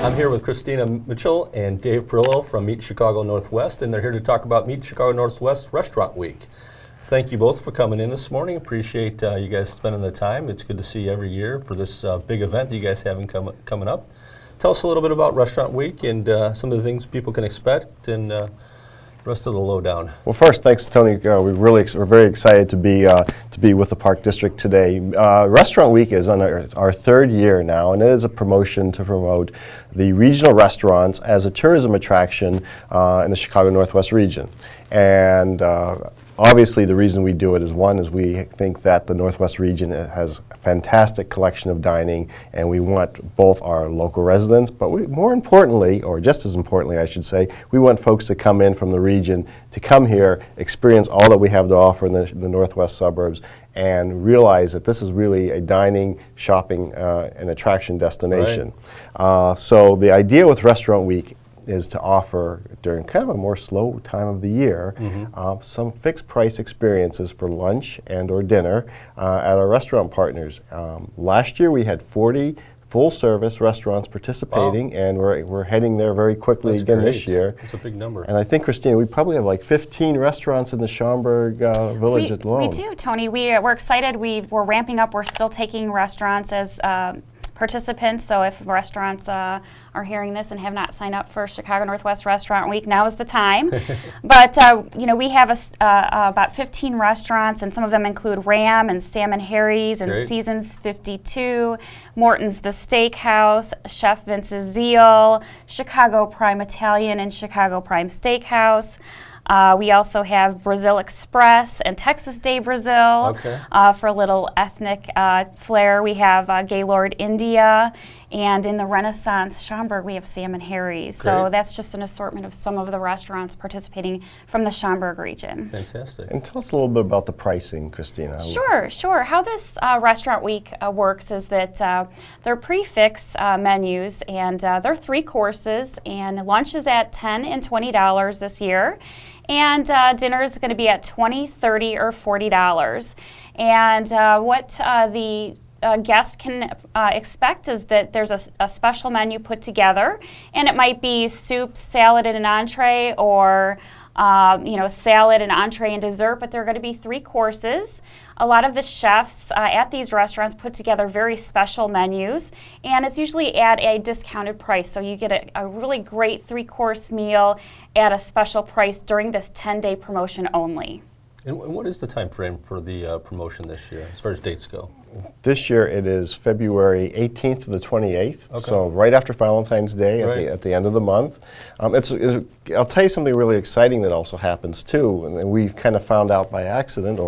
I'm here with Christina Mitchell and Dave Parulo from Meet Chicago Northwest, and they're here to talk about Meet Chicago Northwest Restaurant Week. Thank you both for coming in this morning. Appreciate you guys spending the time. It's good to see you every year for this big event that you guys have coming up. Tell us a little bit about Restaurant Week and some of the things people can expect and the rest of the lowdown. Well, first, thanks, Tony. We're very excited to be with the Park District today. Restaurant Week is on our third year now, and it is a promotion to promote the regional restaurants as a tourism attraction in the Chicago Northwest region. And obviously, the reason we do it is we think that the Northwest region has a fantastic collection of dining, and we want both our local residents, but more importantly, or just as importantly, I should say, we want folks to come in from the region to come here, experience all that we have to offer in the Northwest suburbs, and realize that this is really a dining, shopping, and attraction destination. Right. So the idea with Restaurant Week is to offer, during kind of a more slow time of the year, some fixed price experiences for lunch and or dinner at our restaurant partners. Last year we had 40 full service restaurants participating. Wow. And we're heading there very quickly. That's again great. This year. It's a big number. And I think, Christina, we probably have like 15 restaurants in the Schaumburg village alone. We do, Tony. We're excited. We're ramping up. We're still taking restaurants as participants, so if restaurants are hearing this and have not signed up for Chicago Northwest Restaurant Week, now is the time. But we have about 15 restaurants, and some of them include Ram and Sam & Harry's and Great. Seasons 52, Morton's The Steakhouse, Chef Vince's Zeal, Chicago Prime Italian and Chicago Prime Steakhouse. We also have Brazil Express and Texas Day Brazil. Okay. For a little ethnic flair. We have Gaylord India, and in the Renaissance Schaumburg we have Sam & Harry's. Great. So that's just an assortment of some of the restaurants participating from the Schaumburg region. Fantastic. And tell us a little bit about the pricing, Christina. Sure. How this Restaurant Week works is that they're prefix menus, and they're 3 courses, and lunch is at $10 and $20 this year. And dinner is going to be at $20, $30, or $40. And what the guest can expect is that there's a special menu put together, and it might be soup, salad, and an entree, or salad, an entree, and dessert, but there are going to be 3 courses. A lot of the chefs at these restaurants put together very special menus, and it's usually at a discounted price. So you get a really great 3-course meal at a special price during this 10-day promotion only. And what is the time frame for the promotion this year, as far as dates go? This year it is February 18th to the 28th, okay. So right after Valentine's Day at the end of the month. I'll tell you something really exciting that also happens too, and we kind of found out by accident,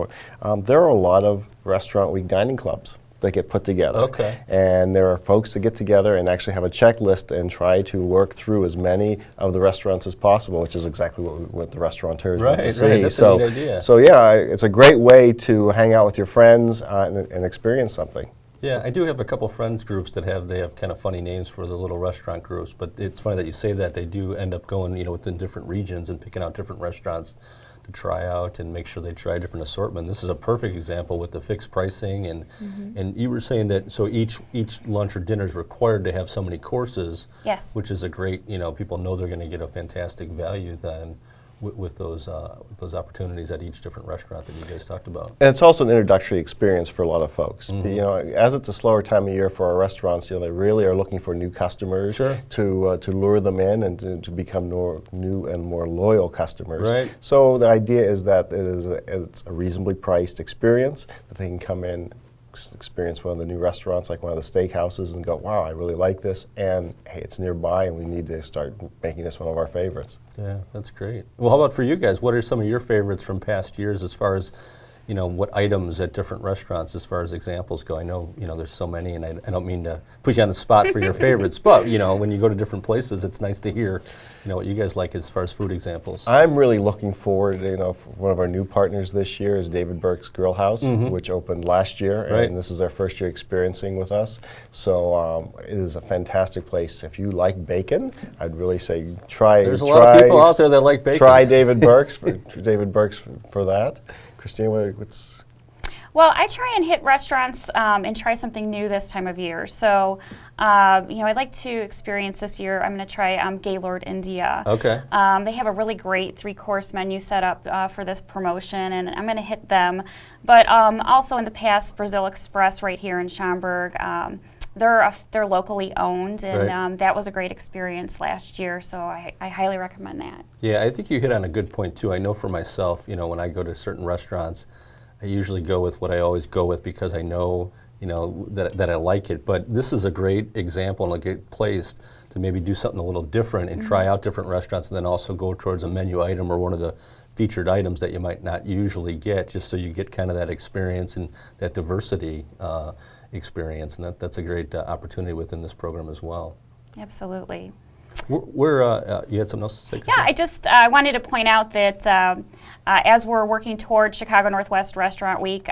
there are a lot of Restaurant Week dining clubs that get put together. Okay. And there are folks that get together and actually have a checklist and try to work through as many of the restaurants as possible, which is exactly what we want the restaurateurs want to see. Right, that's a neat idea. So yeah, it's a great way to hang out with your friends and experience something. Yeah, I do have a couple friends groups they have kind of funny names for the little restaurant groups, but it's funny that you say that. They do end up going, within different regions and picking out different restaurants to try out and make sure they try different assortment. This is a perfect example with the fixed pricing, and you were saying that so each lunch or dinner is required to have so many courses. Yes. Which is a great, people know they're going to get a fantastic value then with those opportunities at each different restaurant that you guys talked about. And it's also an introductory experience for a lot of folks. As it's a slower time of year for our restaurants, they really are looking for new customers. Sure. to lure them in and to become new and more loyal customers. Right. So the idea is that it's a reasonably priced experience that they can come in, experience one of the new restaurants like one of the steakhouses and go, wow, I really like this, and hey, it's nearby and we need to start making this one of our favorites. Yeah, that's great. Well, how about for you guys? What are some of your favorites from past years as far as what items at different restaurants as far as examples go. I know, there's so many, and I don't mean to put you on the spot for your favorites, but, when you go to different places, it's nice to hear, what you guys like as far as food examples. I'm really looking forward, for one of our new partners this year is David Burke's Grill House, which opened last year, Right. and this is our first year experiencing with us. So it is a fantastic place. If you like bacon, I'd really say try. There's a lot of people out there that like bacon. Try David Burke's for that. Christina, what's? Well, I try and hit restaurants and try something new this time of year. So, I'd like to experience this year. I'm going to try Gaylord India. Okay. They have a really great 3-course menu set up for this promotion, and I'm going to hit them. But also in the past, Brazil Express right here in Schaumburg. They're locally owned, and Right. that was a great experience last year. So I highly recommend that. Yeah, I think you hit on a good point too. I know for myself, when I go to certain restaurants, I usually go with what I always go with because I know, that I like it. But this is a great example and a great place to maybe do something a little different and try out different restaurants, and then also go towards a menu item or one of the featured items that you might not usually get, just so you get kind of that experience and that diversity experience. And that's a great opportunity within this program as well. Absolutely. You had something else to say, Christina? Yeah, I just wanted to point out that as we're working toward Chicago Northwest Restaurant Week,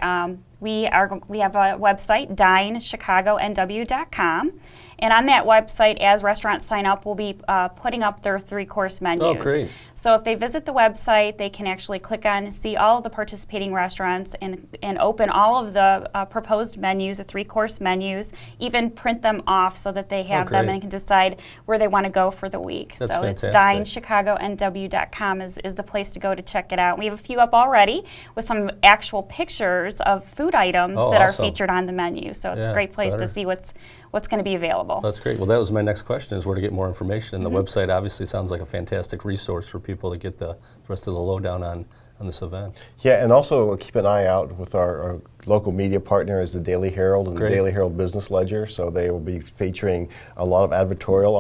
we have a website, dinechicagonw.com. And on that website, as restaurants sign up, we'll be putting up their 3-course menus. Oh, great. So if they visit the website, they can actually click on, see all of the participating restaurants and open all of the proposed menus, the 3-course menus, even print them off so that they have them and can decide where they want to go for the week. That's so fantastic. it's dinechicagonw.com is the place to go to check it out. We have a few up already with some actual pictures of food items that are awesome. featured on the menu. So it's a great place to see what's going to be available. That's great. Well, that was my next question, is where to get more information. And the website obviously sounds like a fantastic resource for people to get the rest of the lowdown on this event. Yeah, and also keep an eye out with our local media partner is the Daily Herald and Great. the Daily Herald Business Ledger. So they will be featuring a lot of advertorial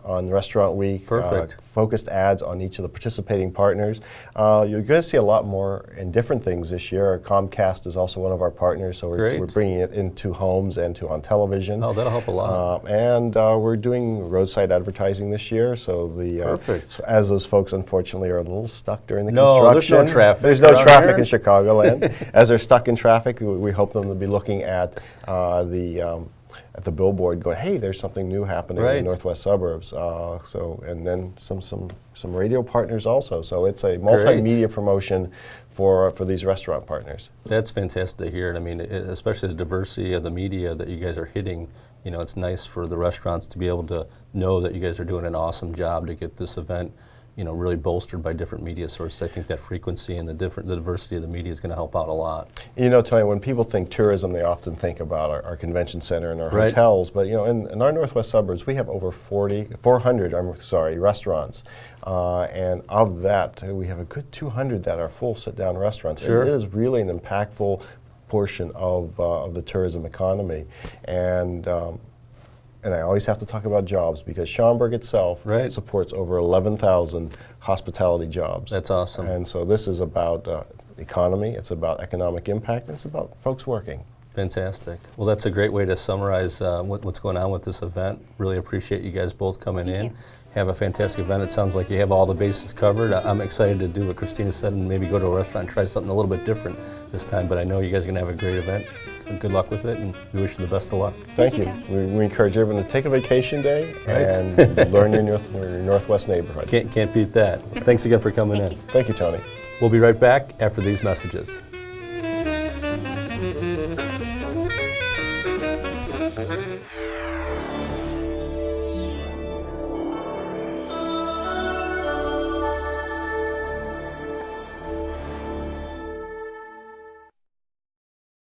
on Restaurant Week. Perfect. Focused ads on each of the participating partners. You're going to see a lot more in different things this year. Comcast is also one of our partners, so we're bringing it into homes and on television. Oh, that'll help a lot. And we're doing roadside advertising this year. So Perfect. so as those folks unfortunately are a little stuck during the No, there's construction. no traffic There's no around traffic here. in Chicagoland. As they're stuck in traffic, we hope them to be looking at the billboard, going, "Hey, there's something new happening in the northwest suburbs." And then some radio partners also. So it's a multimedia promotion for these restaurant partners. That's fantastic to hear. And I mean, especially the diversity of the media that you guys are hitting. It's nice for the restaurants to be able to know that you guys are doing an awesome job to get this event really bolstered by different media sources. I think that frequency and the diversity of the media is going to help out a lot. Tony, when people think tourism, they often think about our convention center and our hotels. But in our northwest suburbs, we have over 400 restaurants, and of that, we have a good 200 that are full sit-down restaurants. Sure. It is really an impactful portion of the tourism economy, and I always have to talk about jobs because Schaumburg itself supports over 11,000 hospitality jobs. That's awesome. And so this is about economy, it's about economic impact, and it's about folks working. Fantastic. Well, that's a great way to summarize what's going on with this event. Really appreciate you guys both coming in. Have a fantastic event. It sounds like you have all the bases covered. I'm excited to do what Christina said and maybe go to a restaurant and try something a little bit different this time, but I know you guys are going to have a great event. Good luck with it, and we wish you the best of luck. Thank you. We encourage everyone to take a vacation day and learn your Northwest neighborhood. Can't beat that. Thanks again for coming in. Thank you, Tony. We'll be right back after these messages.